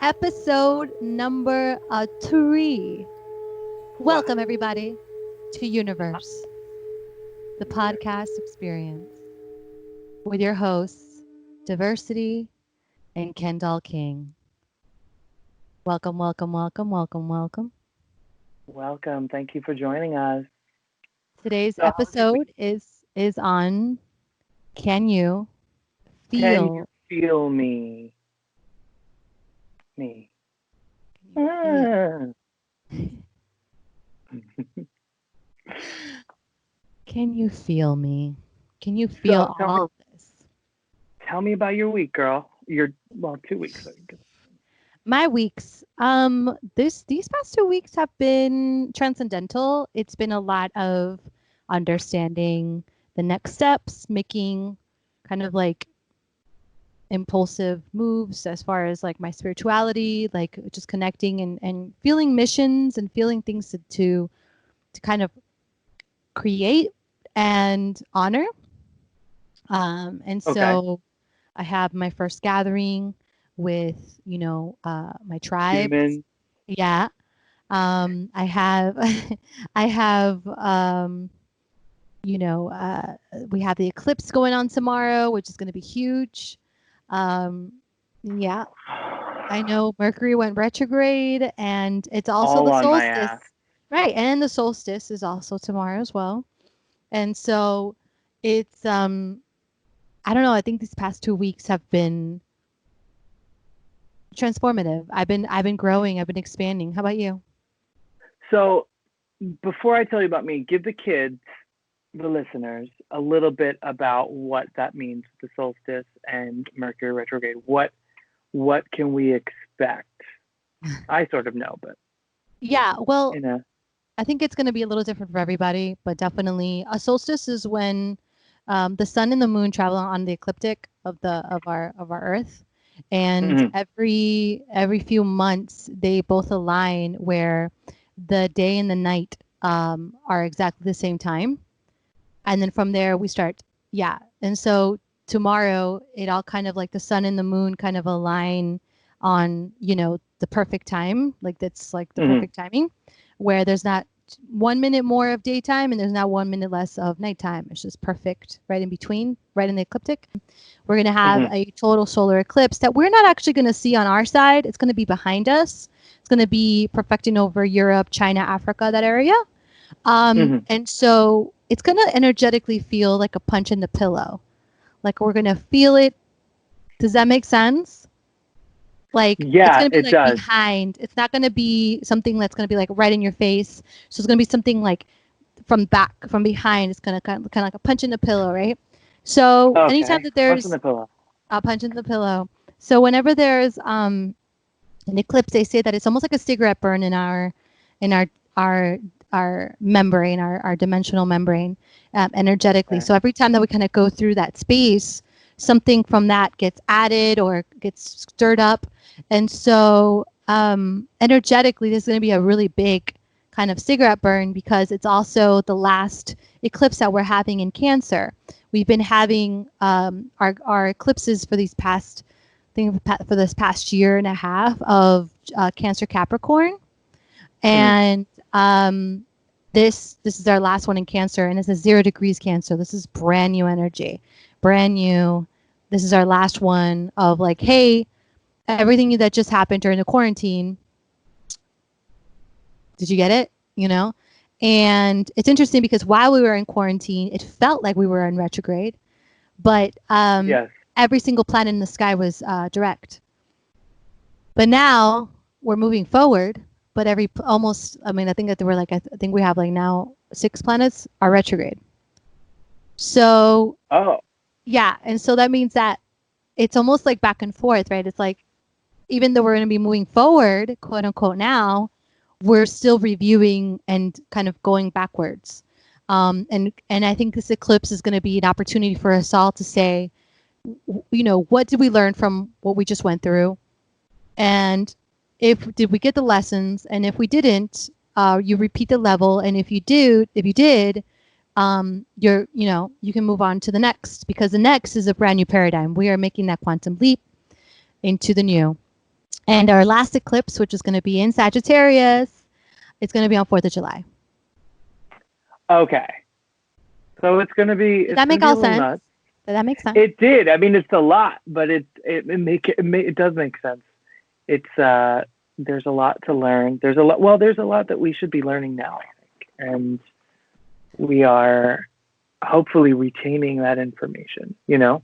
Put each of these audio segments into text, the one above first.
episode number 3. Welcome, everybody, to UNIVERS, the podcast experience with your hosts, Diversity and Kendoll King. Welcome, welcome, welcome, welcome, welcome. Welcome. Thank you for joining us. Today's So, how was your week? episode is on Can You Can you Feel feel me? Me. Ah. Can you feel me? Can you So feel all of this? tell me about your week, girl. 2 weeks. I guess. My weeks, these past 2 weeks have been transcendental. It's been a lot of understanding the next steps, making kind of like impulsive moves as far as like my spirituality, like just connecting and feeling missions and feeling things to kind of create and honor. And Okay. so I have my first gathering with, my tribe. Human. Yeah. I have, I have, we have the eclipse going on tomorrow, which is going to be huge. Um, yeah, I know Mercury went retrograde, and it's also All the on my ass. solstice, right? And the solstice is also tomorrow as well. And so it's, I don't know. I think these past 2 weeks have been transformative. I've been growing. I've been expanding. How about you? So before I tell you about me, give the kids, the listeners, a little bit about what that means, the solstice and Mercury retrograde. What can we expect? I sort of know, but Yeah. Well, you know. I think it's going to be a little different for everybody, but definitely a solstice is when the sun and the moon travel on the ecliptic of our Earth, and Mhm. every few months they both align where the day and the night are exactly the same time, and then from there we start. Yeah, and so tomorrow it all kind of like the sun and the moon kind of align on the perfect time, like that's like the Mhm. perfect timing, where there's not 1 minute more of daytime and there's not 1 minute less of nighttime. It's just perfect right in between, right in the ecliptic. We're going to have Mhm. a total solar eclipse that we're not actually going to see on our side. It's going to be behind us. It's going to be perfecting over Europe, China, Africa, that area. Mhm. And so it's going to energetically feel like a punch in the pillow. Like we're going to feel it. Does that make sense? Like it's Yeah, going to be it like does. behind. It's not going to be something that's going to be like right in your face. So it's going to be something like from back, from behind. It's going to kind of like a punch in the pillow, right? So anytime Okay. that Punch in there's the pillow. a punch in the pillow. So whenever there's an eclipse, they say that it's almost like a cigarette burn in our our membrane, our dimensional membrane, energetically. Okay. So every time that we kind of go through that space, something from that gets added or gets stirred up, and so energetically, there's going to be a really big kind of cigarette burn because it's also the last eclipse that we're having in Cancer. We've been having our eclipses for these past think for this past year and a half of Cancer Capricorn, Mhm. and this is our last one in Cancer, and this is 0 degrees Cancer. This is brand new energy, brand new. This is our last one of like, hey, everything that just happened during the quarantine. Did you get it? And it's interesting because while we were in quarantine, it felt like we were in retrograde, but Yes. every single planet in the sky was direct. But now we're moving forward. But almost, I mean, I think that there were like, I think we have like now 6 planets are retrograde. So Oh. yeah, and so that means that it's almost like back and forth, right? It's like even though we're going to be moving forward, quote unquote, now we're still reviewing and kind of going backwards. And I think this eclipse is going to be an opportunity for us all to say, what did we learn from what we just went through? And if did we get the lessons, and if we didn't, you repeat the level, and if you did, you can move on to the next, because the next is a brand new paradigm. We are making that quantum leap into the new. And our last eclipse, which is going to be in Sagittarius, it's going to be on 4th of July. Okay. So it's gonna be Did that make a all little sense? nuts. Did that make sense? It did. I mean, it's a lot, but it does make sense. It's there's a lot to learn. There's a lot. Well, there's a lot that we should be learning now, I think, and we are hopefully retaining that information. You know.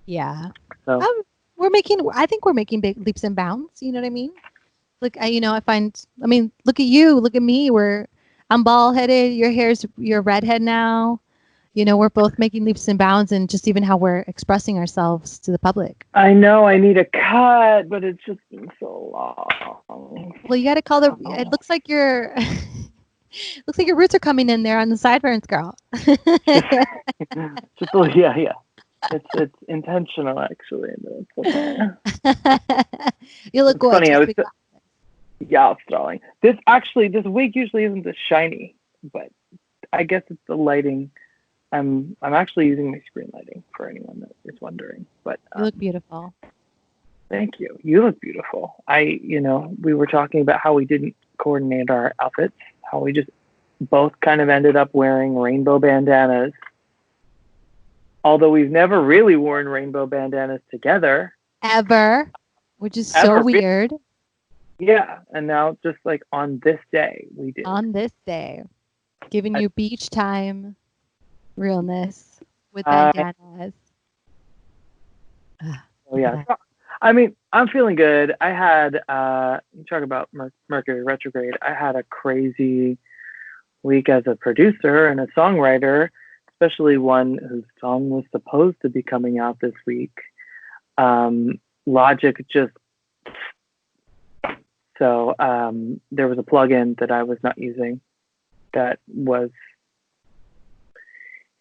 Yeah. So I think we're making big leaps and bounds. You know what I mean? Look, I mean, look at you, look at me. I'm bald headed. You're redhead now. You know, we're both making leaps and bounds, and just even how we're expressing ourselves to the public. I know I need a cut, but it's just been so long. Well, you got to call it looks like your looks like your roots are coming in there on the sideburns, girl. Just a, yeah. It's intentional, actually. You look It's gorgeous. funny. Yeah, stalling. This wig usually isn't this shiny, but I guess it's the lighting. I'm actually using my screen lighting for anyone that is wondering. But You look beautiful. thank you. You look beautiful. We were talking about how we didn't coordinate our outfits, how we just both kind of ended up wearing rainbow bandanas. Although we've never really worn rainbow bandanas together. Ever, which is so weird. Yeah, and now just like on this day, we did. On this day, giving you beach time realness with bandanas. Oh yeah. I mean, I'm feeling good. I had you talk about Mercury retrograde. I had a crazy week as a producer and a songwriter, especially one whose song was supposed to be coming out this week. Logic just so there was a plugin that I was not using that was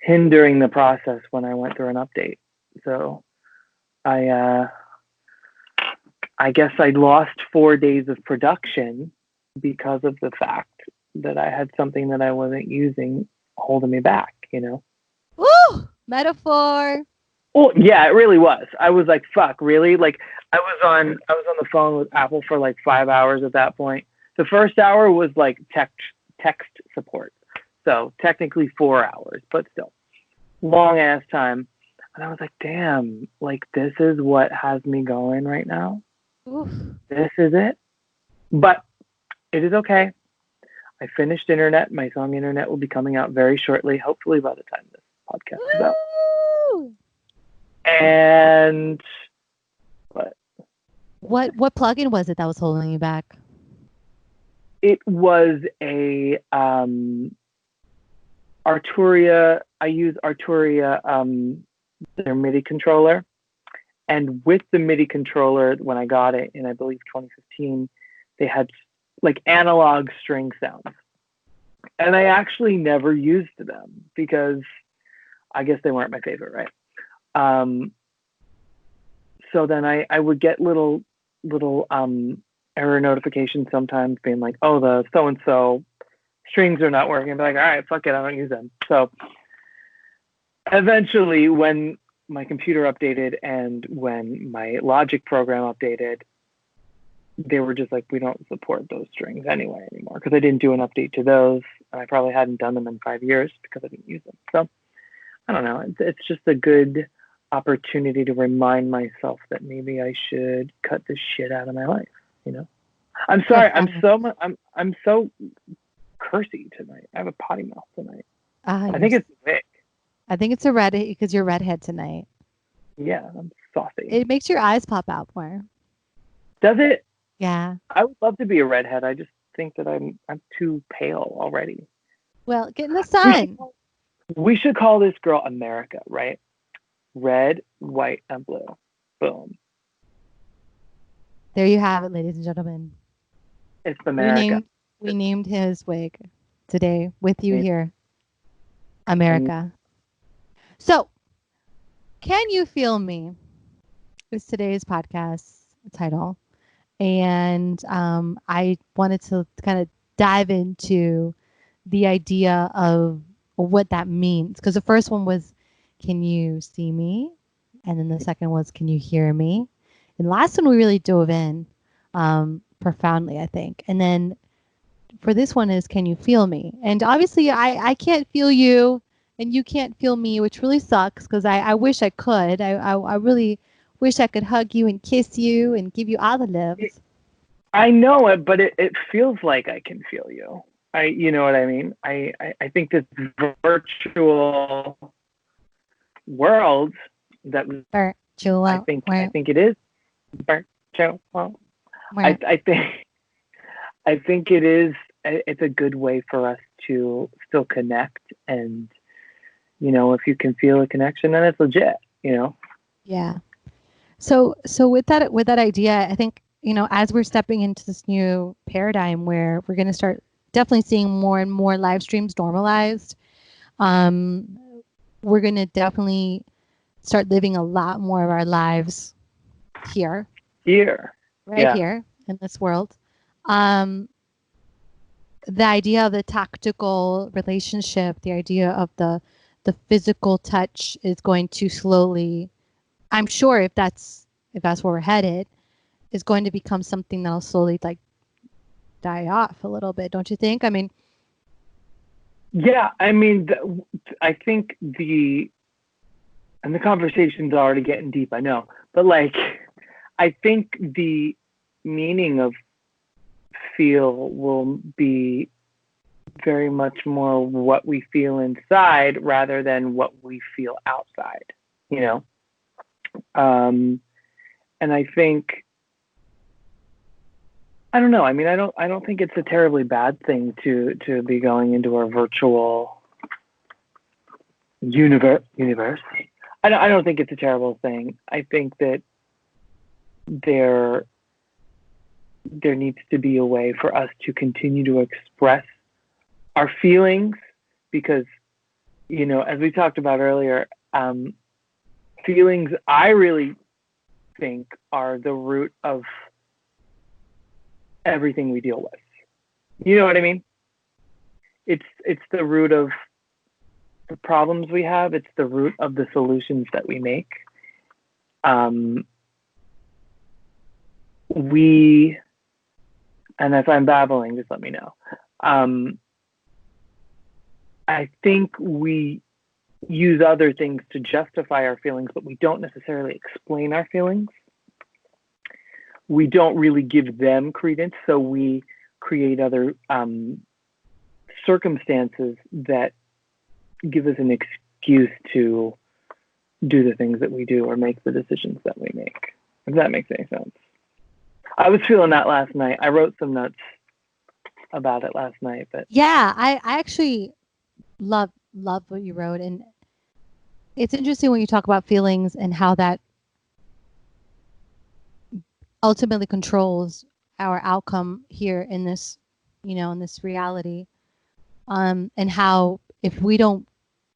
hindering the process when I went through an update. So I guess I lost 4 days of production because of the fact that I had something that I wasn't using holding me back, you know? Woo! Metaphor. Oh yeah, it really was. I was like, fuck, really? Like I was on the phone with Apple for like 5 hours at that point. The first hour was like text support. So technically 4 hours, but still long ass time. And I was like, damn, like this is what has me going right now. Oof. This is it. But it is okay. I finished internet. My song internet will be coming out very shortly, hopefully by the time this podcast is out. Woo! And what plugin was it that was holding you back? it was a Arturia. I use Arturia, their MIDI controller. And with the MIDI controller, when I got it in, I believe, 2015, they had like analog string sounds. And I actually never used them because I guess they weren't my favorite, right? So then I would get little error notifications sometimes being like, oh, the so-and-so strings are not working. I'd be like, all right, fuck it, I don't use them. So eventually when my computer updated and when my Logic program updated, they were just like, we don't support those strings anyway anymore, because I didn't do an update to those, and I probably hadn't done them in 5 years because I didn't use them. So I don't know. It's just a good opportunity to remind myself that maybe I should cut this shit out of my life. You know, I'm sorry. I'm so cursy tonight. I have a potty mouth tonight. I think it's wig. I think it's a red because you're redhead tonight. Yeah, I'm saucy. It makes your eyes pop out more. Does it? Yeah. I would love to be a redhead. I just think that I'm too pale already. Well, get in the sun. We should call this girl America, right? Red, white, and blue. Boom. There you have it, ladies and gentlemen. It's America. We named his wig today with you here. America. So, Can You Feel Me is today's podcast title. And I wanted to kind of dive into the idea of what that means. Because the first one was, can you see me? And then the second was, can you hear me? And the last one we really dove in profoundly, I think. And then for this one is, can you feel me? And obviously I can't feel you and you can't feel me, which really sucks because I wish I could. I really wish I could hug you and kiss you and give you all the loves. I know it, but it feels like I can feel you. You know what I mean? I think this virtual world that Virtual I world. think it is virtual. World. I think it is. It's a good way for us to still connect, and if you can feel a connection, then it's legit. Yeah. So with that idea, I think, as we're stepping into this new paradigm where we're going to start definitely seeing more and more live streams normalized, we're going to definitely start living a lot more of our lives here, right Yeah, here in this world. The idea of the tactical relationship, the idea of the physical touch is going to slowly, I'm sure if that's where we're headed, is going to become something that'll slowly like die off a little bit, don't you think? I mean, yeah. I mean, I think the conversation's already getting deep. I know, but like, I think the meaning of feel will be very much more what we feel inside rather than what we feel outside. You know, and I think, I don't know. I mean, I don't think it's a terribly bad thing to be going into our virtual universe. I don't think it's a terrible thing. I think that there needs to be a way for us to continue to express our feelings, because as we talked about earlier, feelings, I really think, are the root of everything we deal with. You know what I mean? It's the root of the problems we have. It's the root of the solutions that we make. And if I'm babbling, just let me know. I think we use other things to justify our feelings, but we don't necessarily explain our feelings. We don't really give them credence, so we create other circumstances that give us an excuse to do the things that we do or make the decisions that we make, if that makes any sense. I was feeling that last night. I wrote some notes about it last night, but yeah, I actually love what you wrote, and it's interesting when you talk about feelings and how that ultimately controls our outcome here in this, in this reality. And how if we don't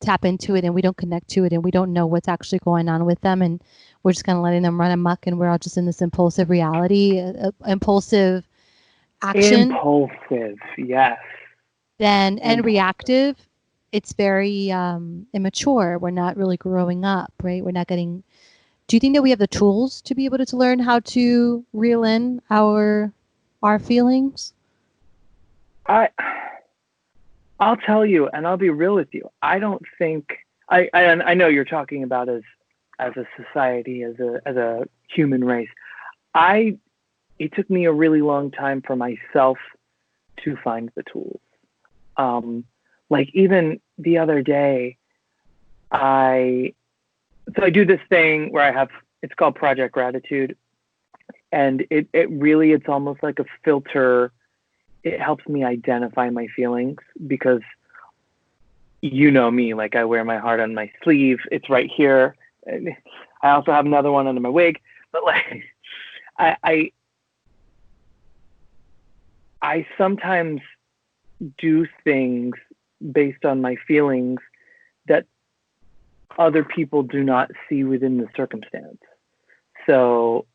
tap into it and we don't connect to it and we don't know what's actually going on with them, and we're just kind of letting them run amok, and we're all just in this impulsive reality, impulsive action, impulsive, yes. then and Impulsive. reactive, it's very immature. We're not really growing up, right? We're not getting. Do you think that we have the tools to be able to learn how to reel in our feelings? I'll tell you, and I'll be real with you. I don't think I know you're talking about as a society, as a human race. It took me a really long time for myself to find the tools. Like even the other day, I do this thing where it's called Project Gratitude, and it's almost like a filter. It helps me identify my feelings, because you know me, like I wear my heart on my sleeve. It's right here. I also have another one under my wig, but like I sometimes do things based on my feelings that other people do not see within the circumstance. So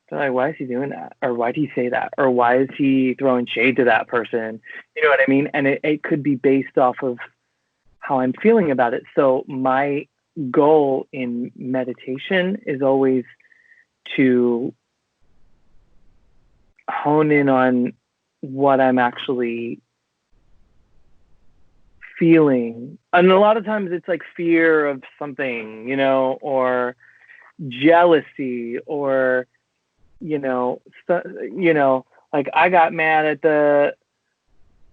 they're like, why is he doing that? Or why did he say that? Or why is he throwing shade to that person? You know what I mean? And it could be based off of how I'm feeling about it. So my goal in meditation is always to hone in on what I'm actually feeling. And a lot of times it's like fear of something, or jealousy, or, like I got mad at the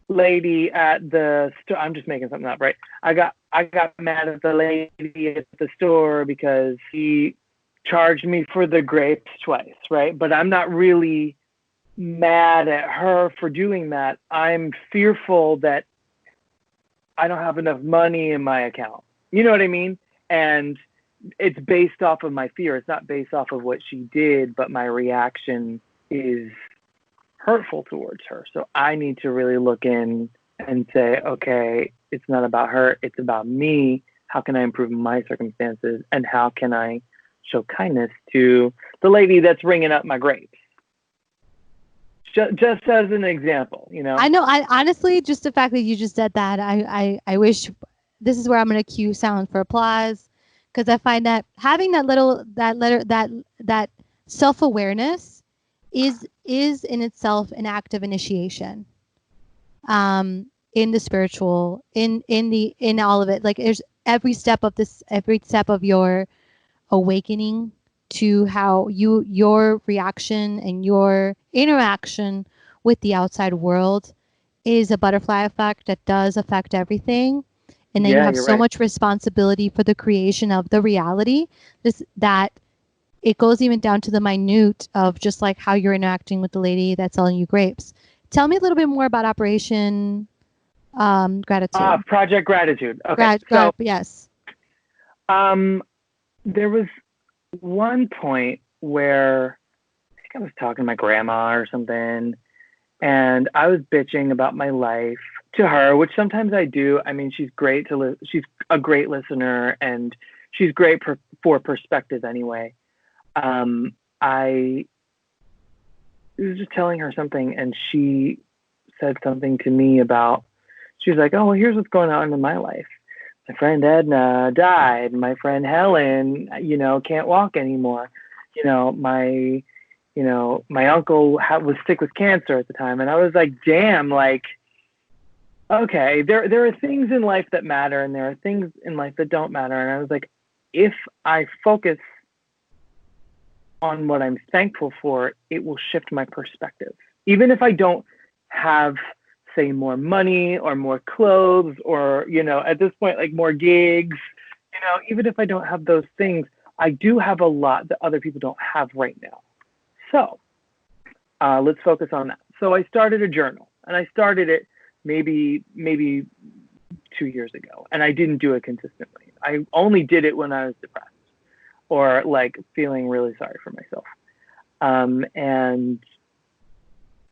lady at the store. I'm just making something up, right? I got mad at the lady at the store because she charged me for the grapes twice, right? But I'm not really mad at her for doing that. I'm fearful that I don't have enough money in my account. You know what I mean? And it's based off of my fear. It's not based off of what she did, but my reaction is hurtful towards her. So I need to really look in and say, okay, it's not about her. It's about me. How can I improve my circumstances? And how can I show kindness to the lady that's ringing up my grapes? Just as an example, I know. I honestly, just the fact that you just said that, I wish this is where I'm going to cue sound for applause, because I find that having that self-awareness is in itself an act of initiation. In the spiritual, in all of it, like there's every step of your awakening to how your reaction and your interaction with the outside world is a butterfly effect that does affect everything. And then you Yeah, have you're so right. much responsibility for the creation of the reality, that it goes even down to the minute of just like how you're interacting with the lady that's selling you grapes. Tell me a little bit more about Operation Gratitude. Project Gratitude. Okay, so Yes. there was one point where I think I was talking to my grandma or something, and I was bitching about my life to her, which sometimes I do. I mean, she's great she's a great listener, and she's great for perspective anyway. I was just telling her something, and she said something to me about, she was like, oh, well, here's what's going on in my life. My friend Edna died. My friend Helen, can't walk anymore. My uncle was sick with cancer at the time. And I was like, damn, like, okay, there are things in life that matter, and there are things in life that don't matter. And I was like, if I focus on what I'm thankful for, it will shift my perspective. Even if I don't have, say, more money or more clothes, or, at this point, like more gigs, even if I don't have those things, I do have a lot that other people don't have right now. So let's focus on that. So I started a journal, and I started it maybe 2 years ago, and I didn't do it consistently. I only did it when I was depressed or like feeling really sorry for myself. And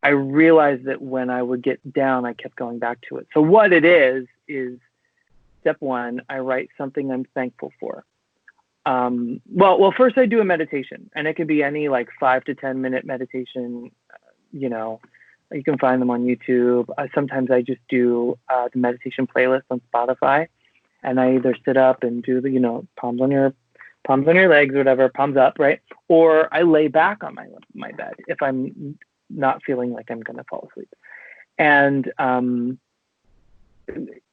I realized that when I would get down, I kept going back to it. So what it is step one, I write something I'm thankful for. Well, first I do a meditation, and it can be any like 5 to 10 minute meditation. You can find them on YouTube. Sometimes I just do the meditation playlist on Spotify, and I either sit up and do the, palms on your legs, or whatever, palms up, right? Or I lay back on my bed if I'm not feeling like I'm going to fall asleep. And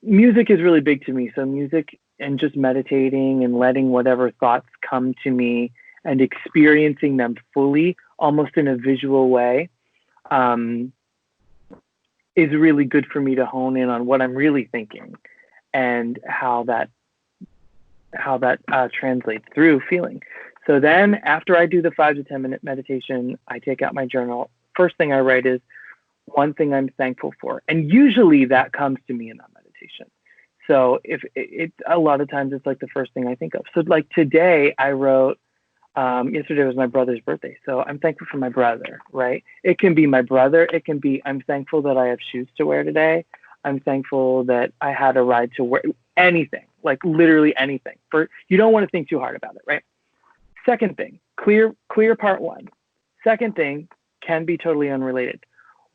music is really big to me. So music and just meditating and letting whatever thoughts come to me and experiencing them fully, almost in a visual way, is really good for me to hone in on what I'm really thinking and how that translates through feeling. So then after I do the 5 to 10 minute meditation, I take out my journal. First thing I write is one thing I'm thankful for. And usually that comes to me in that meditation. So if it a lot of times it's like the first thing I think of. So like today I wrote, yesterday was my brother's birthday. So I'm thankful for my brother, right? It can be my brother. It can be, I'm thankful that I have shoes to wear today. I'm thankful that I had a ride to work. Anything, like literally anything. You don't want to think too hard about it, right? Second thing, clear part one. Second thing can be totally unrelated.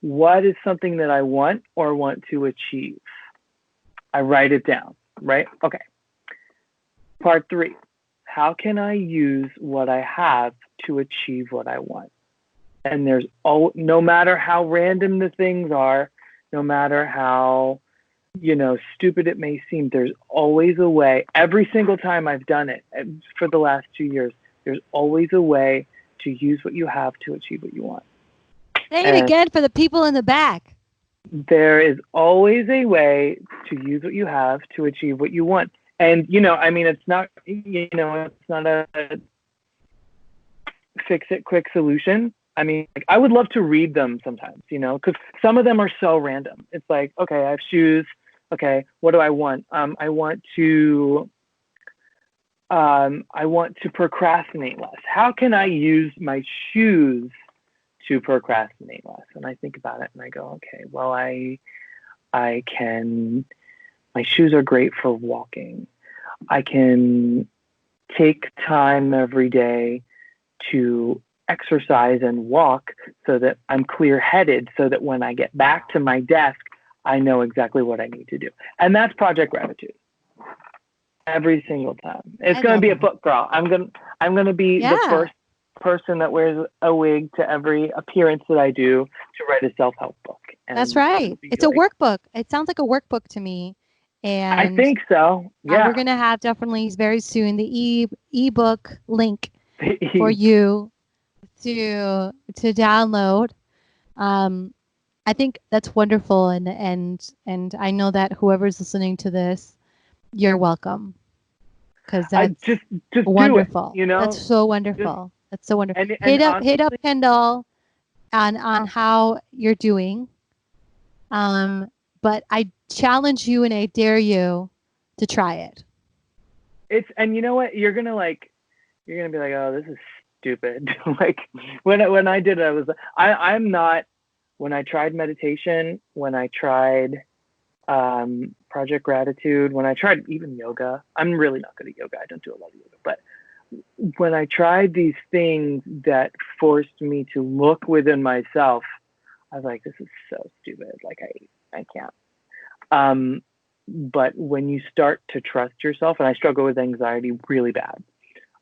What is something that I want or want to achieve? I write it down, right? Okay. Part three, how can I use what I have to achieve what I want? And no matter how random the things are, no matter how, stupid it may seem, there's always a way. Every single time I've done it for the last 2 years, there's always a way to use what you have to achieve what you want. Say it again for the people in the back. There is always a way to use what you have to achieve what you want. And, it's not, it's not a fix it quick solution. I would love to read them sometimes, because some of them are so random. It's like, okay, I have shoes. Okay, what do I want? I want to procrastinate less. How can I use my shoes to procrastinate less? And I think about it and I go, okay, well, I can, my shoes are great for walking. I can take time every day to exercise and walk so that I'm clear-headed, so that when I get back to my desk, I know exactly what I need to do. And that's Project Gratitude. Every single time. It's going to be a book, girl. I'm going to be the first person that wears a wig to every appearance that I do to write a self-help book. And that's right. It's a workbook. It sounds like a workbook to me. And I think so. Yeah. We're going to have definitely very soon the ebook link for you to download. I think that's wonderful, and I know that whoever's listening to this, you're welcome, because that's just wonderful. Do it, that's so wonderful. That's so wonderful. And hit up Kendoll on how you're doing. But I challenge you and I dare you to try it. And you know what? You're gonna be like, oh, this is stupid. Like when I did it, I'm not. When I tried meditation, when I tried Project Gratitude, when I tried even yoga, I'm really not good at yoga. I don't do a lot of yoga, but when I tried these things that forced me to look within myself, I was like, this is so stupid. Like I can't. But when you start to trust yourself, and I struggle with anxiety really bad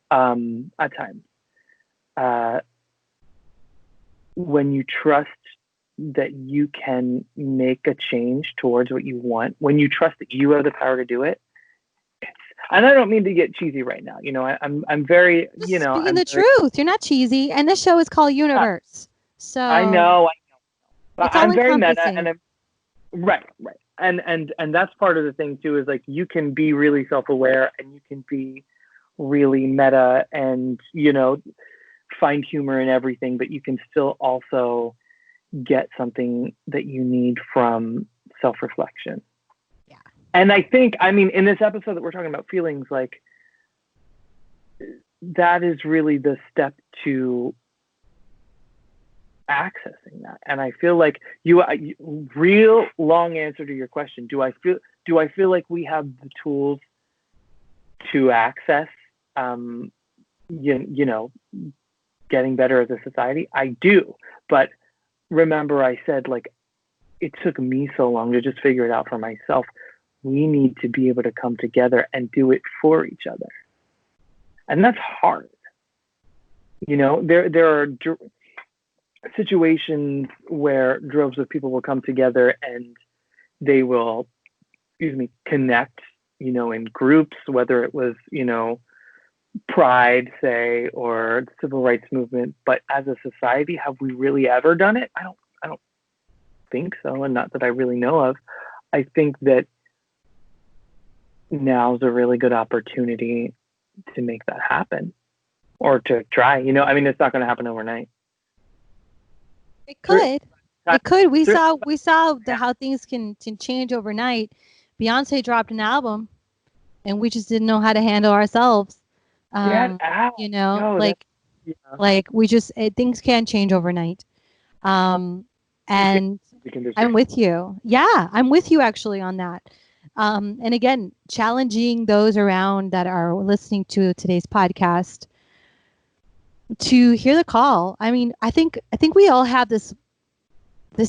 at times, when you trust that you can make a change towards what you want, when you trust that you have the power to do it, and I don't mean to get cheesy right now. I'm very, speaking the truth. You're not cheesy, and this show is called Universe. So I know. It's I'm very meta, encompassing. and I'm right. And that's part of the thing too, is like you can be really self-aware and you can be really meta and, find humor in everything, but you can still also get something that you need from self-reflection. Yeah. And I think, in this episode that we're talking about feelings, like that is really the step to accessing that. And I feel like real long answer to your question, do I feel like we have the tools to access getting better as a society? I do. But remember, I said, like, it took me so long to just figure it out for myself. We need to be able to come together and do it for each other. And that's hard. There are situations where droves of people will come together and they will, connect, in groups, whether it was, Pride, say, or the civil rights movement. But as a society, have we really ever done it? I don't think so, and not that I really know of. I think that now's a really good opportunity to make that happen, or to try. It's not going to happen overnight. It could. It could. We saw how things can change overnight. Beyonce dropped an album, and we just didn't know how to handle ourselves. We just things can change overnight. And I'm with you. Yeah, I'm with you actually on that. And again, challenging those around that are listening to today's podcast to hear the call. I think we all have this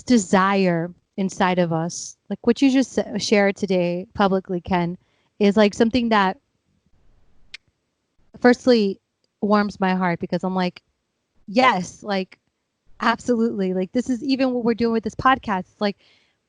desire inside of us, like what you just shared today publicly, Ken, is like something that firstly warms my heart, because I'm like, yes, like Absolutely. Like this is even what we're doing with this podcast. It's like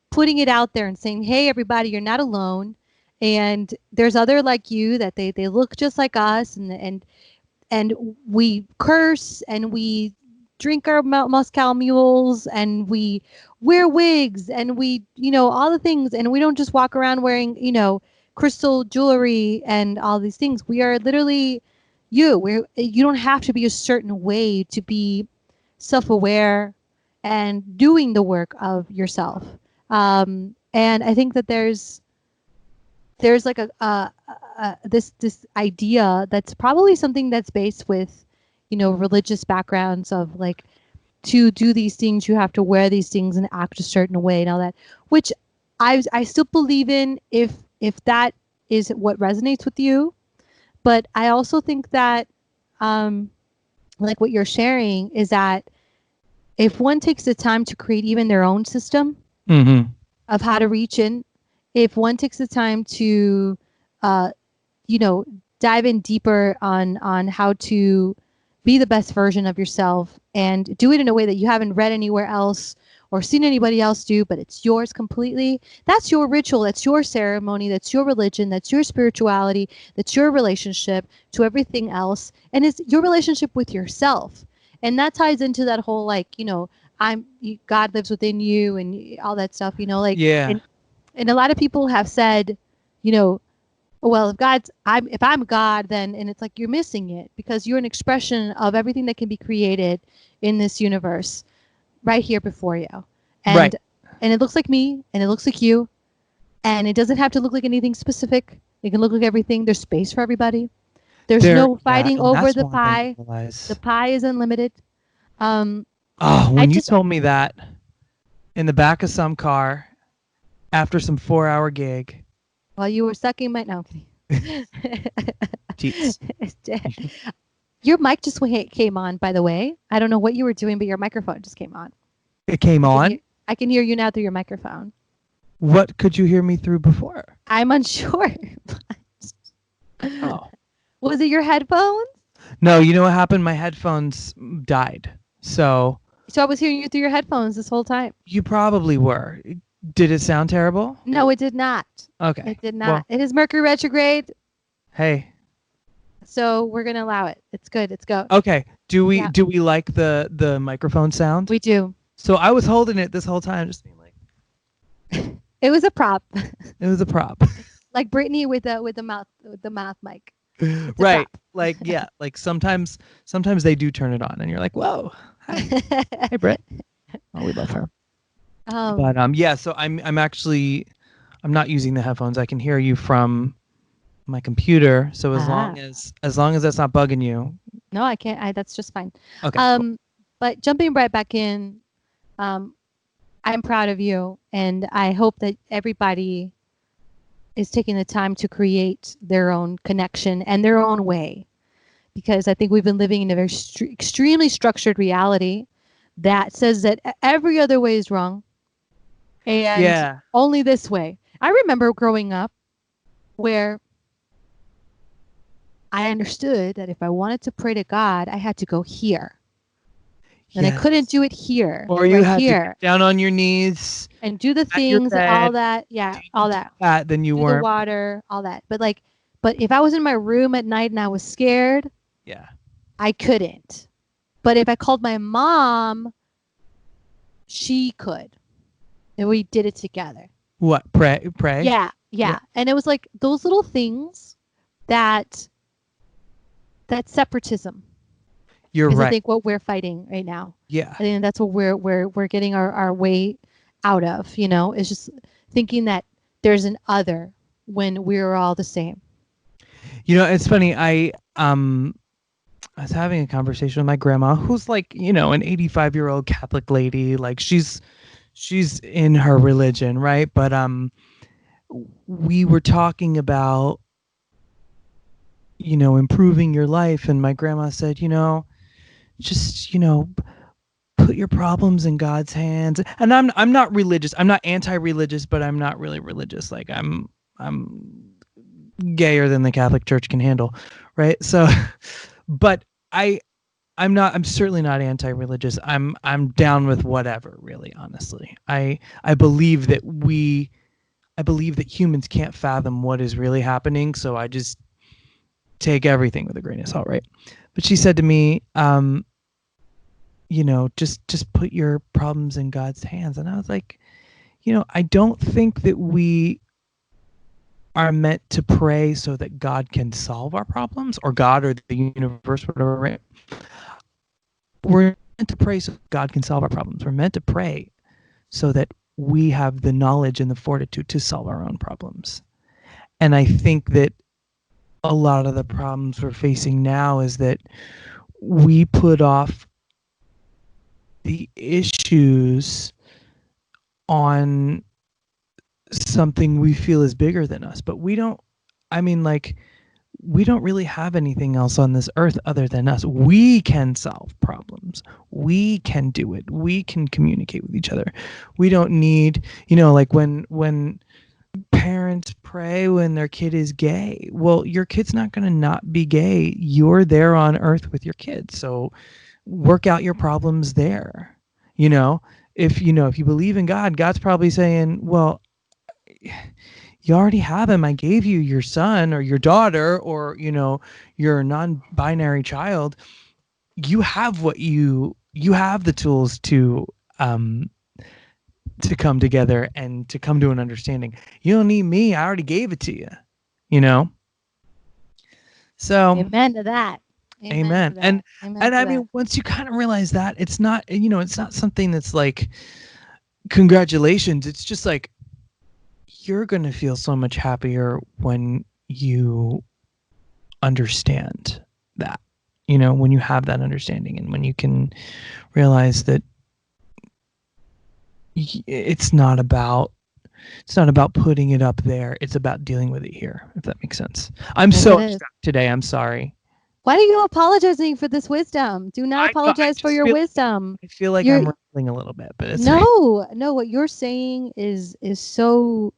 putting it out there and saying, "Hey everybody, you're not alone." And there's other like you that they look just like us, and we curse and we drink our Moscow mules and we wear wigs and we, all the things. And we don't just walk around wearing, crystal jewelry and all these things. We are literally you don't have to be a certain way to be self-aware and doing the work of yourself. And I think that there's like this idea that's probably something that's based with religious backgrounds of like, to do these things you have to wear these things and act a certain way and all that, which I still believe in if that is what resonates with you. But I also think that like what you're sharing is that if one takes the time to create even their own system of how to reach in, if one takes the time to, uh, dive in deeper on how to be the best version of yourself and do it in a way that you haven't read anywhere else or seen anybody else do, but it's yours completely. That's your ritual. That's your ceremony. That's your religion. That's your spirituality. That's your relationship to everything else. And it's your relationship with yourself. And that ties into that whole, like, God lives within you and all that stuff, like, Yeah. and a lot of people have said, you know, well, if I'm God, then, and it's like you're missing it because you're an expression of everything that can be created in this universe right here before you. Right. And it looks like me and it looks like you, and it doesn't have to look like anything specific. It can look like everything. There's space for everybody. There's no fighting over the pie. The pie is unlimited. When you told me that in the back of some car after some 4-hour gig. While you were sucking my... No. Jeez. Your mic just came on, by the way. I don't know what you were doing, but your microphone just came on. It came on? I can hear you now through your microphone. What could you hear me through before? I'm unsure. Oh. Was it your headphones? No, you know what happened? My headphones died. So I was hearing you through your headphones this whole time. You probably were. Did it sound terrible? No, it did not. Okay. It did not. Well, it is Mercury retrograde. Hey. So we're gonna allow it. It's good. It's go. Okay. Do we like the microphone sound? We do. So I was holding it this whole time, just being like. It was a prop. It was a prop. Like Brittany with the mouth mic. Right. Like yeah. Like sometimes they do turn it on, and you're like, whoa. Hi. Hey, Britt. Oh, we love her. But yeah. So I'm not using the headphones. I can hear you from my computer. So as long as that's not bugging you. No, I can't. That's just fine. Okay. Cool. But jumping right back in, I'm proud of you, and I hope that everybody is taking the time to create their own connection and their own way, because I think we've been living in a very extremely structured reality that says that every other way is wrong, and only this way. I remember growing up where I understood that if I wanted to pray to God, I had to go here. And I couldn't do it here. Or you had to get down on your knees. And do the things, all that. Yeah, all that. Then you weren't. The water, all that. But if I was in my room at night and I was scared, I couldn't. But if I called my mom, she could. And we did it together. What? Pray? Yeah. And it was like those little things that separatism. You're right. I think what we're fighting right now. Yeah. I think that's what we're getting our way out of, is just thinking that there's an other when we're all the same. It's funny. I was having a conversation with my grandma, who's like, an 85-year-old Catholic lady. Like she's in her religion, right? But we were talking about improving your life, and my grandma said, just put your problems in God's hands. And I'm not religious. I'm not anti-religious, but I'm not really religious. Like I'm gayer than the Catholic Church can handle, right? So but I I'm certainly not anti-religious. I'm down with whatever, really, honestly. I believe that humans can't fathom what is really happening, so I just take everything with a grain of salt, right? But she said to me, just put your problems in God's hands. And I was like, I don't think that we are meant to pray so that God can solve our problems, or God or the universe, whatever, right? We're meant to pray so God can solve our problems. We're meant to pray so that we have the knowledge and the fortitude to solve our own problems. And I think that a lot of the problems we're facing now is that we put off the issues on something we feel is bigger than us, but we don't, I mean, like, we don't really have anything else on this earth other than us. We can solve problems. We can do it. We can communicate with each other. We don't need, like when parents pray when their kid is gay. Well, your kid's not going to not be gay. You're there on earth with your kid. So work out your problems there. If you believe in God, God's probably saying, well, you already have him. I gave you your son or your daughter, or your non-binary child. You have you have the tools to come together and to come to an understanding. You don't need me. I already gave it to you. So Amen to that. Amen. To that. And Amen and to I that. mean, once you kind of realize that, it's not something that's like congratulations. It's just like you're going to feel so much happier when you understand that, when you have that understanding, and when you can realize that it's not about putting it up there. It's about dealing with it here, if that makes sense. I'm Yes, so it is. abstract today. I'm sorry. Why are you apologizing for this wisdom? Do not I apologize for just your feel wisdom. I feel like You're I'm rambling a little bit, but it's no, what you're saying is so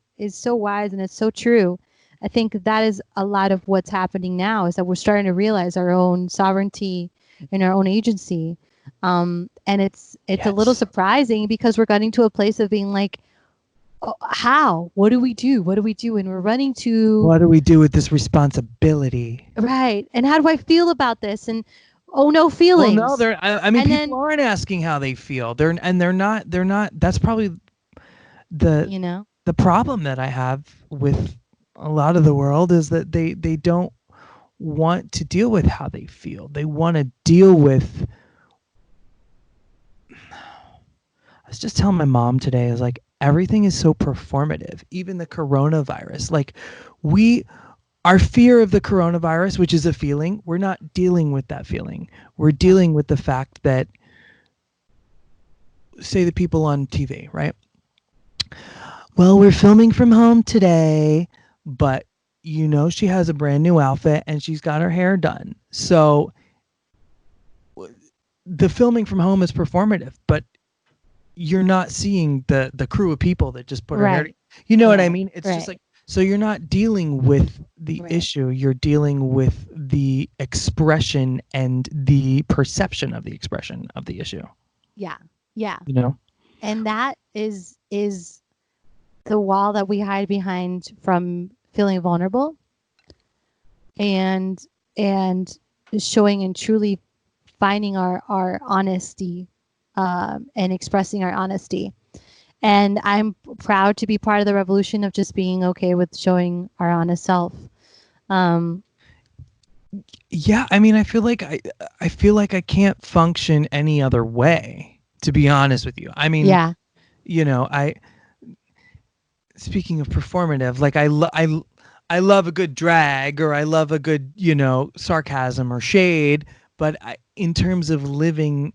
wise, and it's so true. I think that is a lot of what's happening now, is that we're starting to realize our own sovereignty and our own agency. And it's a little Yes. surprising, because we're getting to a place of being like, oh, how? What do we do? What do we do? And we're running to What do we do with this responsibility? right. And how do I feel about this? And oh, no Well, feelings. no, I mean, And people then, aren't asking how they feel. They're not. That's probably the you know, the problem that I have with a lot of the world, is that they don't want to deal with how they feel. They want to deal with. I was just telling my mom today, is like, everything is so performative, even the coronavirus. Like, our fear of the coronavirus, which is a feeling, we're not dealing with that feeling. We're dealing with the fact that, say, the people on TV, right? Well, we're filming from home today, but she has a brand new outfit and she's got her hair done. So the filming from home is performative, but you're not seeing the crew of people that just put her hair. You know what I mean? It's just like, so you're not dealing with the issue. You're dealing with the expression and the perception of the expression of the issue. Yeah. And that is the wall that we hide behind from feeling vulnerable, and showing and truly finding our honesty, and expressing our honesty. And I'm proud to be part of the revolution of just being okay with showing our honest self. Yeah, I mean, I feel like I can't function any other way, to be honest with you. I mean, I speaking of performative, like, I love a good drag, or I love a good, sarcasm or shade, but in terms of living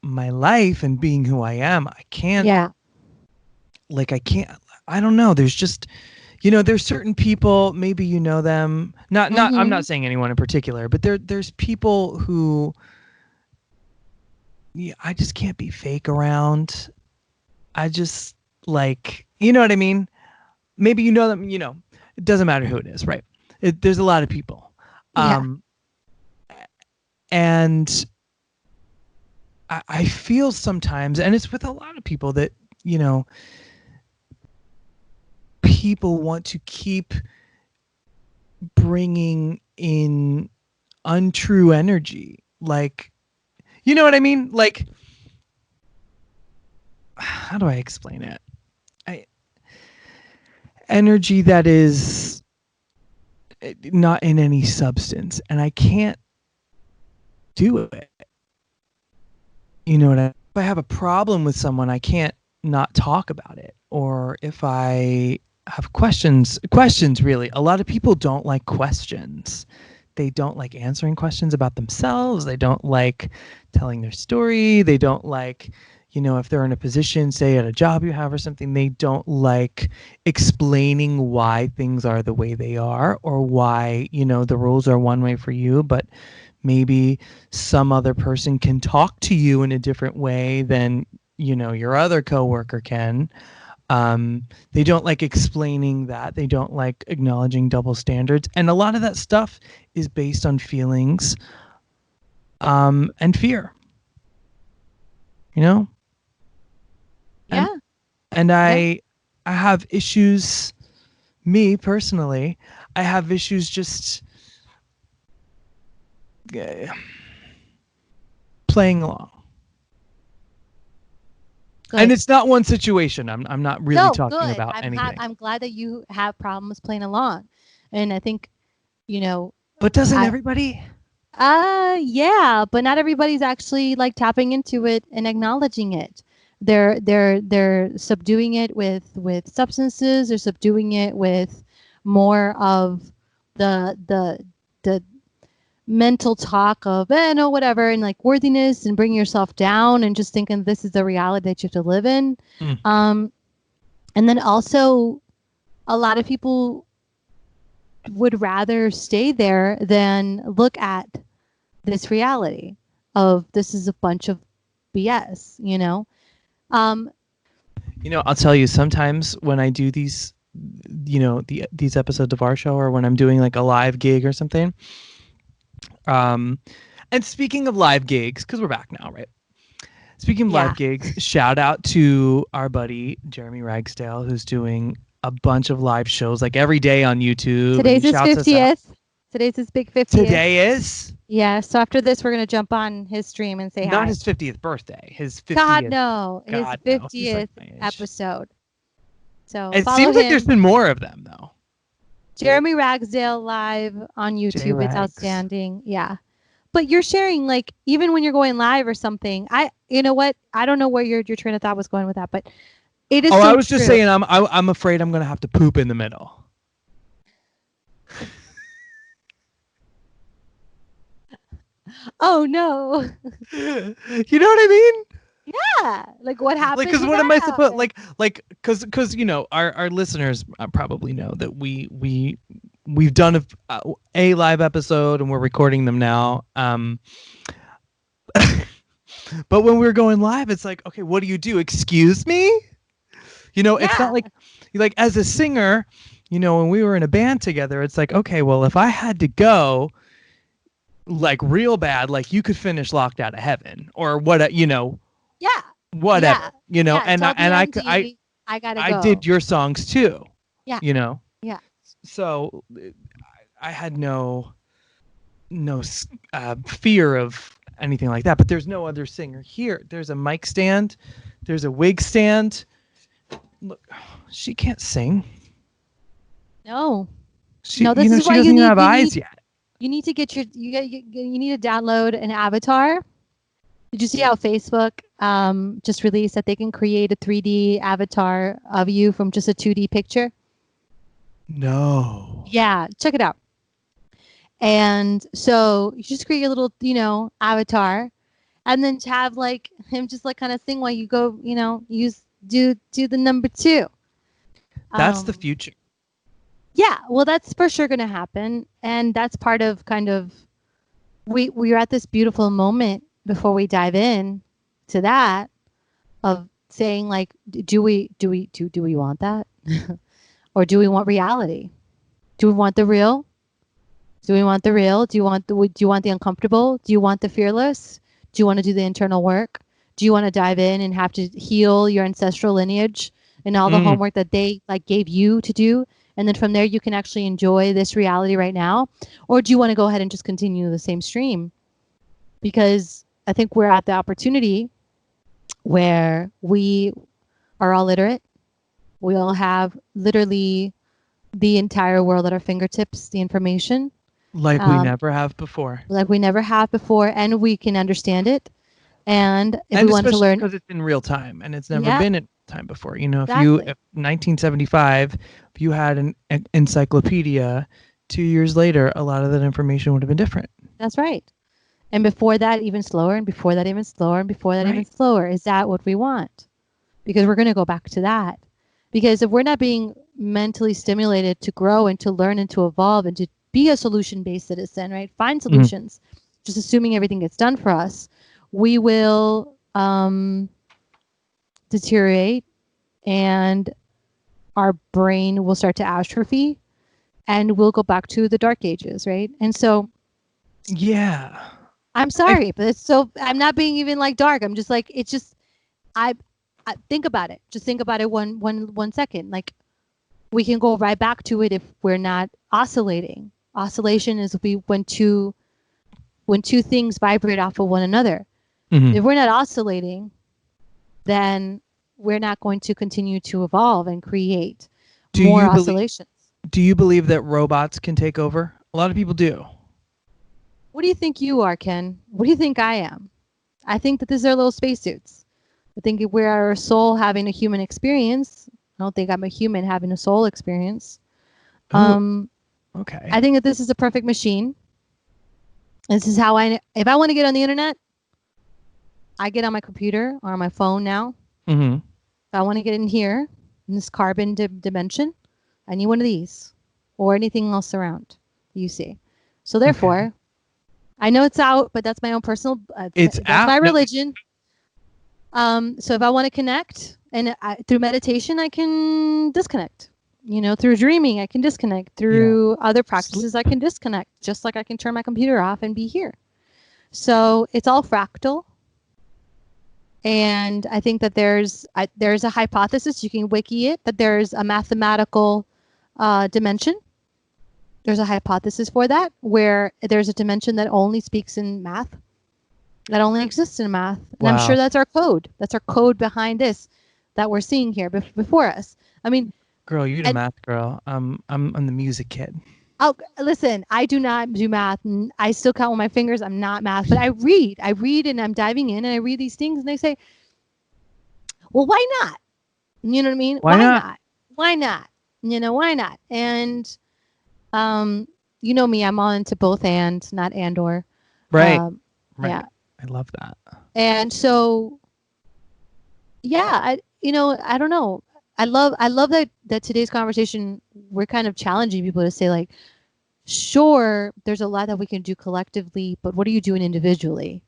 my life and being who I am, I can't. Like, I don't know. There's just, there's certain people, maybe you know them. Not I'm not saying anyone in particular, but there's people who, I just can't be fake around. I just, like, you know what I mean? Maybe you know them, it doesn't matter who it is, right? There's a lot of people. And I feel sometimes, and it's with a lot of people, that, you know, people want to keep bringing in untrue energy. Like, you know what I mean? Like, how do I explain it? Energy that is not in any substance, and I can't do it. You know what if I have a problem with someone, I can't not talk about it. Or if I have questions really. A lot of people don't like questions. They don't like answering questions about themselves. They don't like telling their story. They don't like, you know, if they're in a position, say at a job you have or something, they don't like explaining why things are the way they are, or why, you know, the rules are one way for you, but maybe some other person can talk to you in a different way than, you know, your other coworker can. They don't like explaining that. They don't like acknowledging double standards. And a lot of that stuff is based on feelings and fear. You know? Yeah. And I have issues, me personally, I have issues just playing along. Good. And it's not one situation. I'm not really talking about anything. I'm glad that you have problems playing along. And I think, you know. But doesn't everybody? Yeah, but not everybody's actually like tapping into it and acknowledging it. They're subduing it with substances. They're subduing it with more of the mental talk of no, whatever, and like worthiness, and bringing yourself down, and just thinking this is the reality that you have to live in. And then also a lot of people would rather stay there than look at this reality of this is a bunch of BS, you know? You know, I'll tell you, sometimes when I do these, you know, these episodes of our show, or when I'm doing like a live gig or something. And speaking of live gigs, because we're back now, right? Speaking of live gigs, shout out to our buddy Jeremy Ragsdale, who's doing a bunch of live shows like every day on YouTube. Today's his 50th. Today's his big 50th. Today is? Yeah. So after this, we're going to jump on his stream and say hi. Not his 50th birthday. His 50th. God, no. His 50th episode. So it seems like there's been more of them, though. Jeremy Ragsdale live on YouTube. It's outstanding. Yeah. But you're sharing, like, even when you're going live or something, you know what? I don't know where your train of thought was going with that, but it is. I was just saying, I'm afraid I'm going to have to poop in the middle. Oh no. You know what I mean? Yeah. Like, what happened? Like, because what am I supposed because you know, our listeners probably know that we've done a live episode and we're recording them now. But when we're going live, it's like, okay, what do you do? Excuse me? You know, it's not like as a singer, you know, when we were in a band together, it's like, okay, well, if I had to go like real bad, like you could finish Locked Out of Heaven or what, you know. Yeah. Whatever, you know, and I gotta go. I did your songs too. Yeah. You know. Yeah. So I had no fear of anything like that. But there's no other singer here. There's a mic stand. There's a wig stand. Look, she can't sing. No. This is why you need have eyes yet. You need to get you need to download an avatar. Did you see how Facebook just released that they can create a 3D avatar of you from just a 2D picture? No. Yeah, check it out. And so you just create your little, you know, avatar, and then to have like him just like kind of sing while you go, you know, do the number 2. That's the future. Yeah, well, that's for sure going to happen, and that's part of kind of we're at this beautiful moment before we dive in to that of saying, like, do we want that? Or do we want reality? Do we want the real? Do we want the real? Do you want the uncomfortable? Do you want the fearless? Do you want to do the internal work? Do you want to dive in and have to heal your ancestral lineage and all the homework that they like gave you to do? And then from there, you can actually enjoy this reality right now. Or do you want to go ahead and just continue the same stream? Because I think we're at the opportunity where we are all literate. We all have literally the entire world at our fingertips, the information. Like we never have before. Like we never have before, and we can understand it. And if we want to learn, because it's in real time, and it's never Yeah. been in time before. You know, Exactly. if 1975, if you had an encyclopedia, 2 years later, a lot of that information would have been different. That's right. And before that, even slower, and before that, even slower, and before that, even Right. slower. Is that what we want? Because we're going to go back to that. Because if we're not being mentally stimulated to grow and to learn and to evolve and to be a solution-based citizen, right? Find solutions, just assuming everything gets done for us, we will deteriorate, and our brain will start to atrophy, and we'll go back to the dark ages, right? And so Yeah. I'm sorry, but it's so, I'm not being even like dark. I'm just like, it's just, I think about it. Just think about it one second. Like, we can go right back to it if we're not oscillating. Oscillation is when two things vibrate off of one another. If we're not oscillating, then we're not going to continue to evolve and create more oscillations. Do you believe that robots can take over? A lot of people do. What do you think you are, Ken? What do you think I am? I think that these are little spacesuits. I think we're a soul having a human experience. I don't think I'm a human having a soul experience. Okay. I think that this is a perfect machine. This is how if I want to get on the internet, I get on my computer or on my phone now. If I want to get in here, in this carbon dimension, I need one of these or anything else around you see. So therefore, I know it's out, but that's my own personal, that's my religion. So if I want to connect, and through meditation, I can disconnect. You know, through dreaming, I can disconnect. Through other practices, I can disconnect. Just like I can turn my computer off and be here. So it's all fractal. And I think that there's a hypothesis, you can wiki it, that there's a mathematical dimension. There's a hypothesis for that, where there's a dimension that only speaks in math, that only exists in math. And I'm sure that's our code. That's our code behind this that we're seeing here before us. I mean, girl, you're the math girl. I'm the music kid. Oh, listen, I do not do math. I still count with my fingers. I'm not math, but I read and I'm diving in and I read these things and I say, well, why not? You know what I mean? Why not? Why not? You know, why not? And, you know me, I'm all into both and, not and or. Right. Right. Yeah. I love that. And so, yeah, I don't know. I love that today's conversation, we're kind of challenging people to say, like, sure, there's a lot that we can do collectively, but what are you doing individually?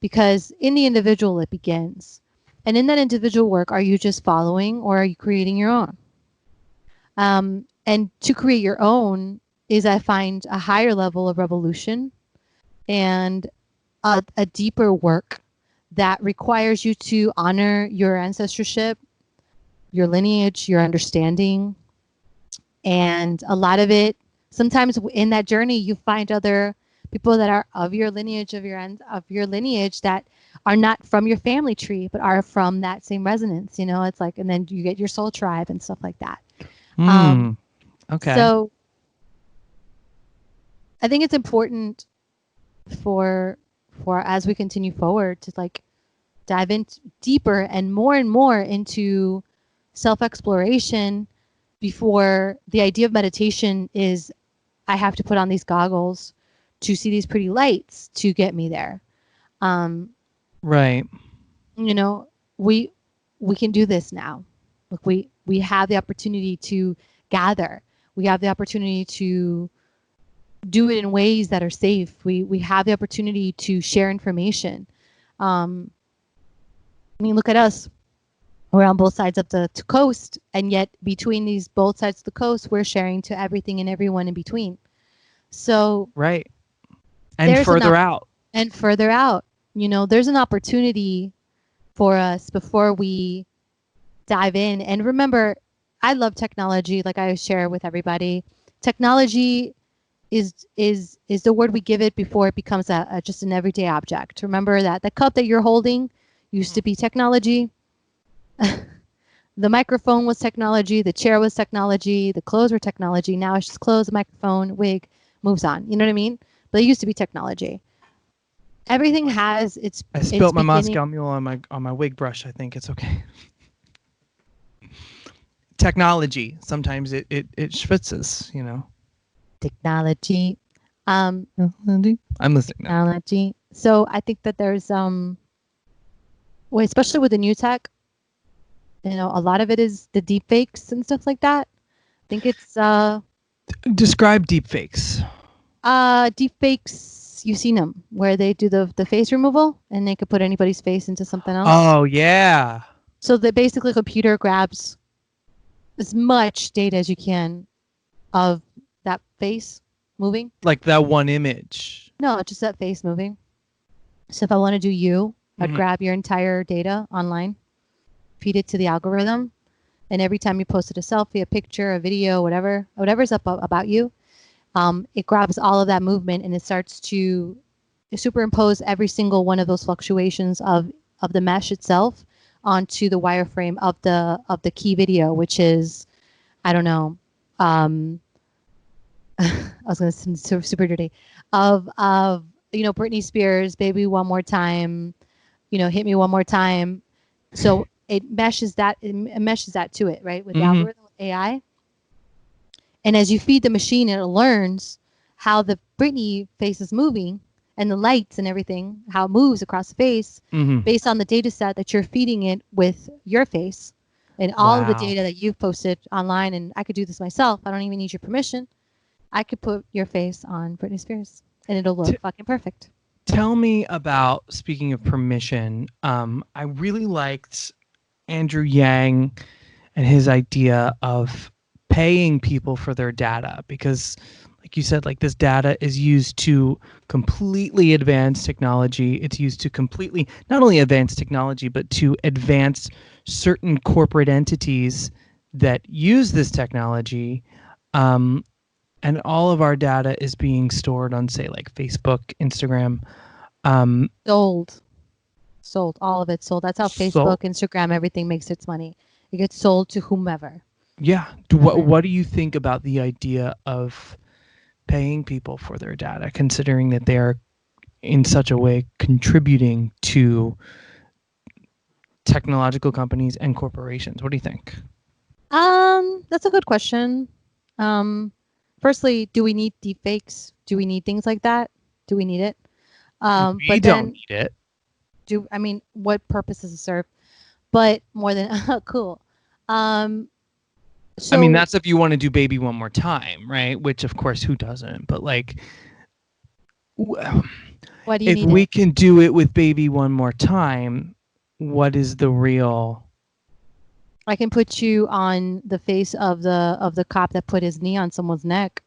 Because in the individual, it begins. And in that individual work, are you just following or are you creating your own? And to create your own is, I find, a higher level of revolution and a deeper work that requires you to honor your ancestorship, your lineage, your understanding. And a lot of it, sometimes in that journey, you find other people that are of your lineage, of your lineage, that are not from your family tree, but are from that same resonance. You know, it's like, and then you get your soul tribe and stuff like that. Okay. So I think it's important for as we continue forward to, like, dive in deeper and more into self-exploration, before the idea of meditation is, I have to put on these goggles to see these pretty lights to get me there. Right. You know, we can do this now. Look, we have the opportunity to gather. We have the opportunity to do it in ways that are safe. We have the opportunity to share information. I mean, look at us. We're on both sides of the coast, and yet between these both sides of the coast, we're sharing to everything and everyone in between. So right, and further out, and further out. there's an opportunity for us before we dive in. And remember, I love technology, like I share with everybody. Technology is the word we give it before it becomes just an everyday object. Remember that the cup that you're holding used to be technology. The microphone was technology, the chair was technology, the clothes were technology. Now it's just clothes, microphone, wig, moves on. You know what I mean? But it used to be technology. Everything has I its spilt my beginning. Moscow Mule on my wig brush. I think it's okay. Technology. Sometimes it schwitzes, Technology. I'm listening now. Technology. So I think that there's well, especially with the new tech, a lot of it is the deep fakes and stuff like that. I think it's Describe deep fakes. deep fakes. You've seen them where they do the face removal and they could put anybody's face into something else. Oh yeah. So that basically the computer grabs as much data as you can of that face moving. Like that one image. No, just that face moving. So if I want to do you, I'd grab your entire data online, feed it to the algorithm, and every time you posted a selfie, a picture, a video, whatever's up about you, it grabs all of that movement and it starts to superimpose every single one of those fluctuations of the mesh itself onto the wireframe of the key video, which is, I don't know, I was going to say super dirty, of Britney Spears, Baby One More Time, Hit Me One More Time. So it meshes that to it, right, with the algorithm with AI. And as you feed the machine, it learns how the Britney face is moving and the lights and everything, how it moves across the face based on the data set that you're feeding it with your face and all of the data that you've posted online. And I could do this myself. I don't even need your permission. I could put your face on Britney Spears and it'll look fucking perfect. Tell me about, speaking of permission, I really liked Andrew Yang and his idea of paying people for their data, because like you said, like this data is used to completely advance technology. It's used to completely not only advance technology, but to advance certain corporate entities that use this technology. And all of our data is being stored on, say, like Facebook, Instagram. Sold. All of it sold. That's how Facebook, Instagram, everything makes its money. It gets sold to whomever. Yeah. What do you think about the idea of paying people for their data, considering that they are in such a way contributing to technological companies and corporations? What do you think? That's a good question. Firstly, do we need deepfakes? Do we need things like that? Do we need it? We don't need it. What purpose does it serve? But more than cool. So, that's if you want to do Baby One More Time, right? Which, of course, who doesn't? But like, why do you if need we it? can do it with Baby One More Time, what is the real? I can put you on the face of the cop that put his knee on someone's neck.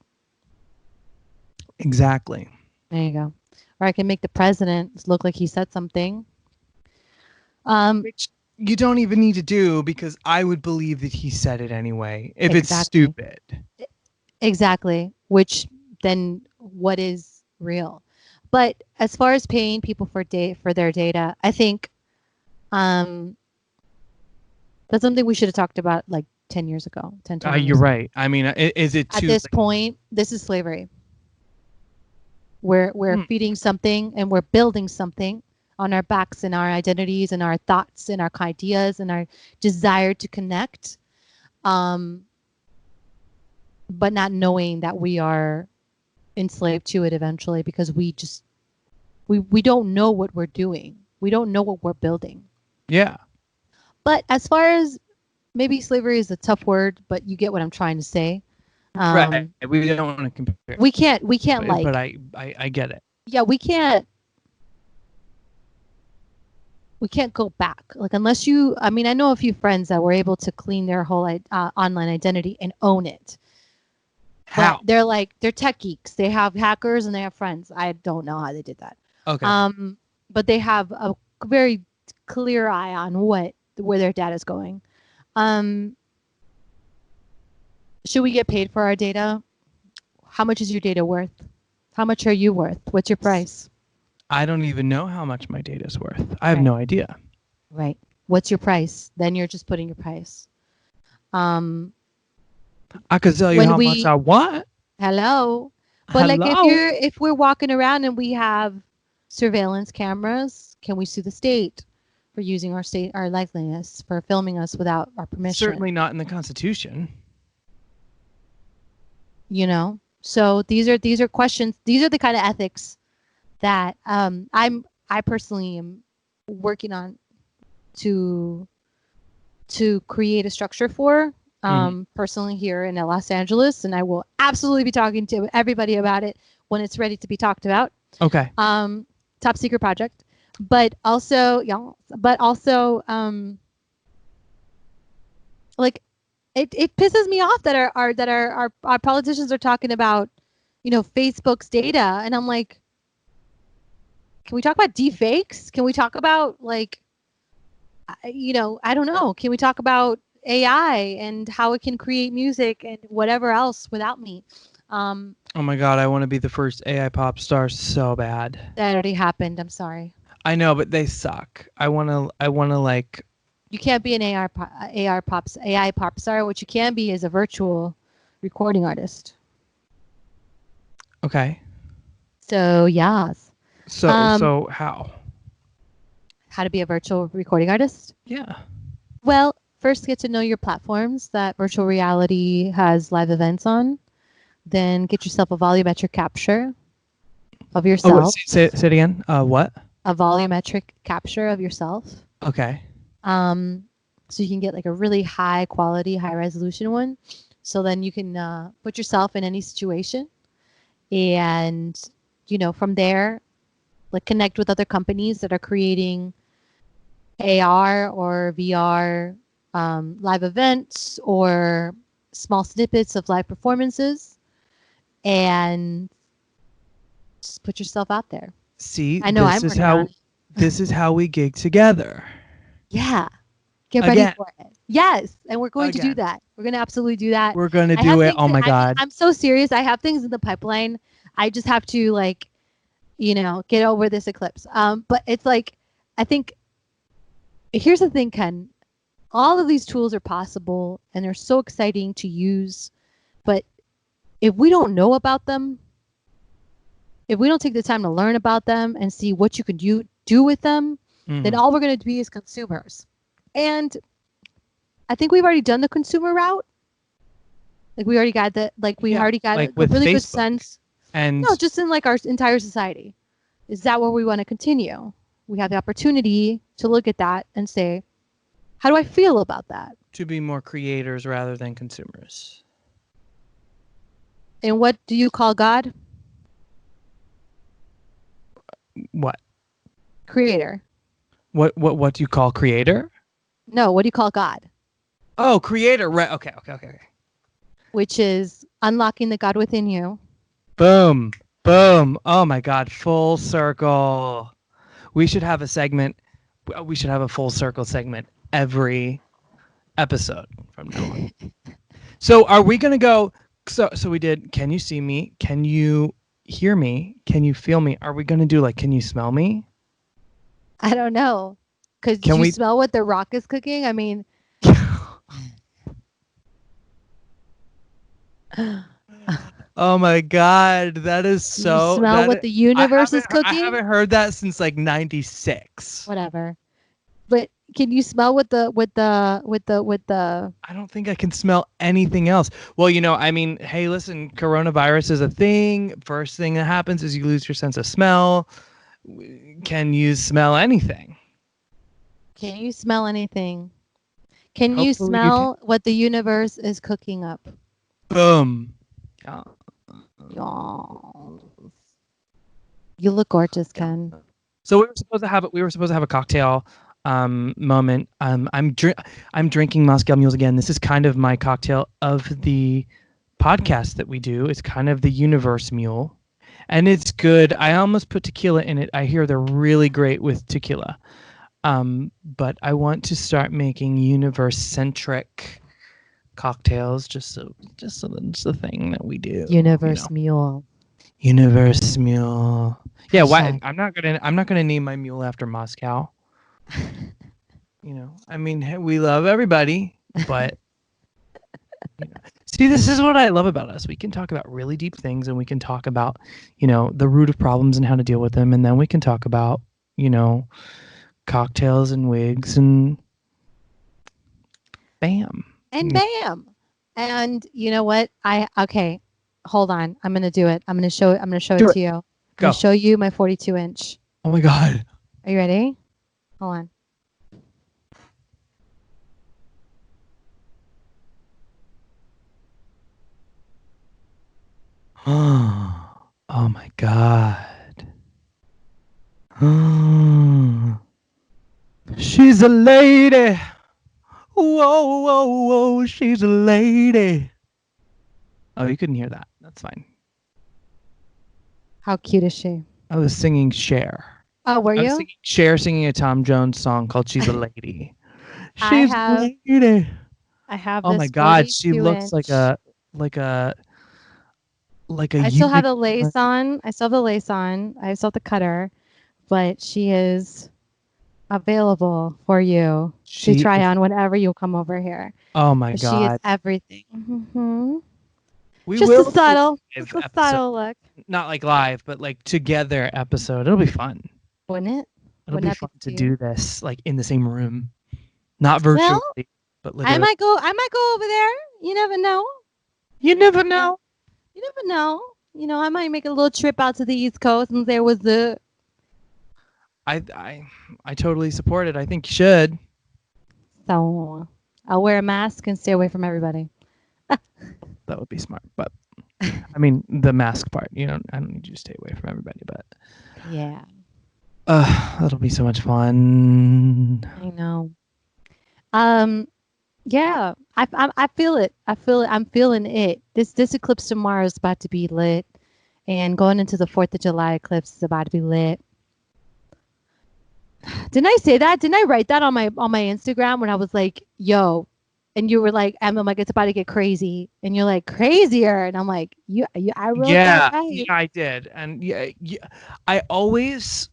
Exactly. There you go. Or I can make the president look like he said something. Which you don't even need to do, because I would believe that he said it anyway if it's stupid. Exactly. Which then what is real? But as far as paying people for their data, I think that's something we should have talked about like 10 years ago. 10 years You're right. Is it at this point? This is slavery. We're feeding something and we're building something on our backs and our identities and our thoughts and our ideas and our desire to connect, but not knowing that we are enslaved to it eventually, because we don't know what we're doing. We don't know what we're building. Yeah. But as far as, maybe slavery is a tough word, but you get what I'm trying to say. Right. We don't want to compare. We can't like. But I get it. Yeah, we can't go back. Like, unless you, I know a few friends that were able to clean their whole online identity and own it. How? But they're tech geeks. They have hackers and they have friends. I don't know how they did that. Okay. but they have a very clear eye on where their data is going. Should we get paid for our data? How much is your data worth? How much are you worth? What's your price? I don't even know how much my data is worth. I have Right. no idea. Right. What's your price? Then you're just putting your price. I could tell you When how much I want. Hello. But like Hello. if we're walking around and we have surveillance cameras, can we sue the state for using our likeness, for filming us without our permission? Certainly not in the Constitution. You know? So these are questions. These are the kind of ethics that I personally am working on to create a structure for personally here in Los Angeles, and I will absolutely be talking to everybody about it when it's ready to be talked about. Okay. Top secret project, but also like it pisses me off that our politicians are talking about, you know, Facebook's data, and I'm like, can we talk about deepfakes? Can we talk about, like, you know, I don't know. Can we talk about AI and how it can create music and whatever else without me? Oh my God, I want to be the first AI pop star so bad. That already happened. I'm sorry. I know, but they suck. I wanna like. You can't be an AI pop star. What you can be is a virtual recording artist. Okay. So yes. So how? How to be a virtual recording artist? Yeah. Well, first get to know your platforms that virtual reality has live events on. Then get yourself a volumetric capture of yourself. Oh, say it again. What? A volumetric capture of yourself. Okay. So you can get like a really high quality, high resolution one. So then you can put yourself in any situation, and, you know, from there, like, connect with other companies that are creating AR or VR live events or small snippets of live performances, and just put yourself out there. See, I know this is how we gig together. Yeah. Get ready for it. Yes. And we're going to do that. We're going to absolutely do that. We're going to do it. Oh my God. I'm so serious. I have things in the pipeline. I just have to, like, you know, get over this eclipse. But it's like, I think, here's the thing, Ken. All of these tools are possible and they're so exciting to use. But if we don't know about them, if we don't take the time to learn about them and see what you can do with them, then all we're going to be is consumers. And I think we've already done the consumer route. Like, we already got that. Like, we already got like a really Facebook. Good sense. And no, just in like our entire society. Is that where we want to continue? We have the opportunity to look at that and say, how do I feel about that? To be more creators rather than consumers. And what do you call God? What? Creator. What do you call creator? No, what do you call God? Oh, creator. Right. Okay. Which is unlocking the God within you. Boom. Boom. Oh my God. Full circle. We should have a segment. We should have a full circle segment every episode from now on. So are we going to go? So we did. Can you see me? Can you hear me? Can you feel me? Are we going to do, like, can you smell me? I don't know. Because do you smell what the Rock is cooking? I mean. Oh my God, that is so. You smell what the universe is cooking? I haven't heard that since like '96. Whatever. But can you smell with the? I don't think I can smell anything else. Well, you know, I mean, hey, listen, coronavirus is a thing. First thing that happens is you lose your sense of smell. Can you smell anything? Can you smell anything? Can you smell what the universe is cooking up? Boom. You look gorgeous, Ken. So we were supposed to have a cocktail moment. I'm drinking Moscow Mules again. This is kind of my cocktail of the podcast that we do. It's kind of the Universe Mule, and it's good. I almost put tequila in it. I hear they're really great with tequila. But I want to start making universe-centric cocktails just so it's the thing that we do. Universe mule. Universe mule. Yeah, why Hashtag. I'm not gonna name my mule after Moscow. I mean, hey, we love everybody, but see, this is what I love about us. We can talk about really deep things, and we can talk about, the root of problems and how to deal with them, and then we can talk about, cocktails and wigs and bam. And bam. And you know what? Okay. Hold on. I'm gonna do it. I'm gonna show it to you. I'm gonna show you my 42-inch. Oh my God. Are you ready? Hold on. Oh my God. She's a lady. Whoa, whoa, whoa, she's a lady. Oh, you couldn't hear that. That's fine. How cute is she? I was singing Cher. Oh, were you? Cher singing a Tom Jones song called She's a Lady. She's a lady. I have Oh this. my God, she looks like a I still have the lace on. I still have the cutter, but she is available for you to try on whenever you come over here. Oh my God. She is everything. Mm-hmm. We just will a subtle look. Not like live, but like together episode. It'll be fun. Wouldn't it? It'll be fun to do this like in the same room. Not virtually, but literally. I might go over there. You never know. You never know. You never know. I might make a little trip out to the East Coast and there was the I totally support it. I think you should. So I'll wear a mask and stay away from everybody. That would be smart, but I mean the mask part. I don't need you to stay away from everybody, but yeah. That'll be so much fun. I know. Yeah, I feel it. I'm feeling it. This eclipse tomorrow is about to be lit, and going into the 4th of July eclipse is about to be lit. Didn't I say that? Didn't I write that on my Instagram when I was like, "Yo," and you were like, "I'm like it's about to get crazy," and you're like, "Crazier," and I'm like, I wrote that right. Yeah, I did, and yeah, I always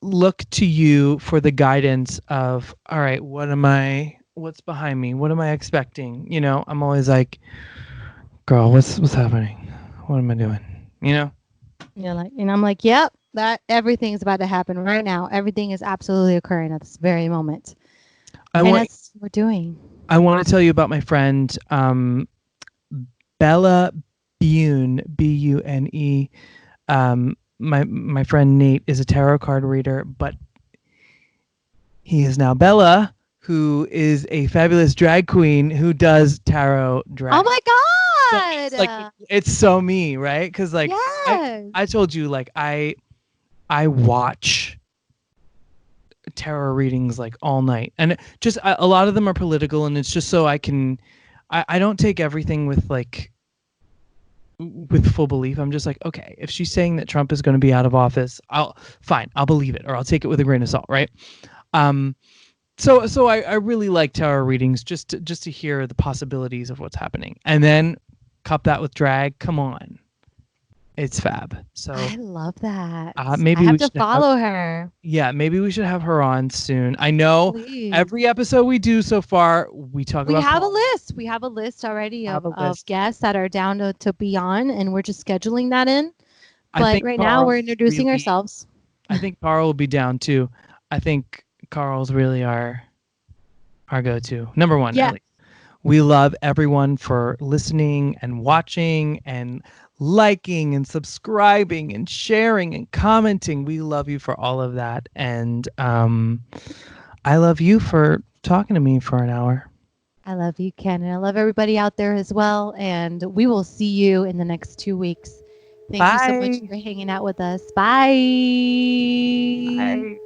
look to you for the guidance of, all right, what's behind me? What am I expecting? I'm always like, girl, what's happening? What am I doing? You're like, and I'm like, yep, that everything's about to happen right now. Everything is absolutely occurring at this very moment. That's what we're doing. I want to tell you about my friend, Bella Bune, Bune. My friend Nate is a tarot card reader, but he is now Bella, who is a fabulous drag queen who does tarot drag. Oh my God! So it's so me, right? Because yes. I told you, like I watch tarot readings like all night, and just a lot of them are political, and it's just so I don't take everything with full belief. I'm just like, okay, if she's saying that Trump is going to be out of office, I'll believe it, or I'll take it with a grain of salt, right? So I really like tarot readings just to hear the possibilities of what's happening, and then cup that with drag. Come on, it's fab. So I love that. Maybe I have to follow her. Yeah, maybe we should have her on soon. I know every episode we do so far, we talk about. We have a list. We have a list already of guests that are down to be on, and we're just scheduling that in. But right now we're introducing ourselves. I think Carl will be down too. I think Carl's really our go-to. Number one. Yeah. We love everyone for listening and watching and liking and subscribing and sharing and commenting. We love you for all of that. And I love you for talking to me for an hour. I love you, Ken. And I love everybody out there as well. And we will see you in the next 2 weeks. Thank you so much for hanging out with us. Bye. Bye.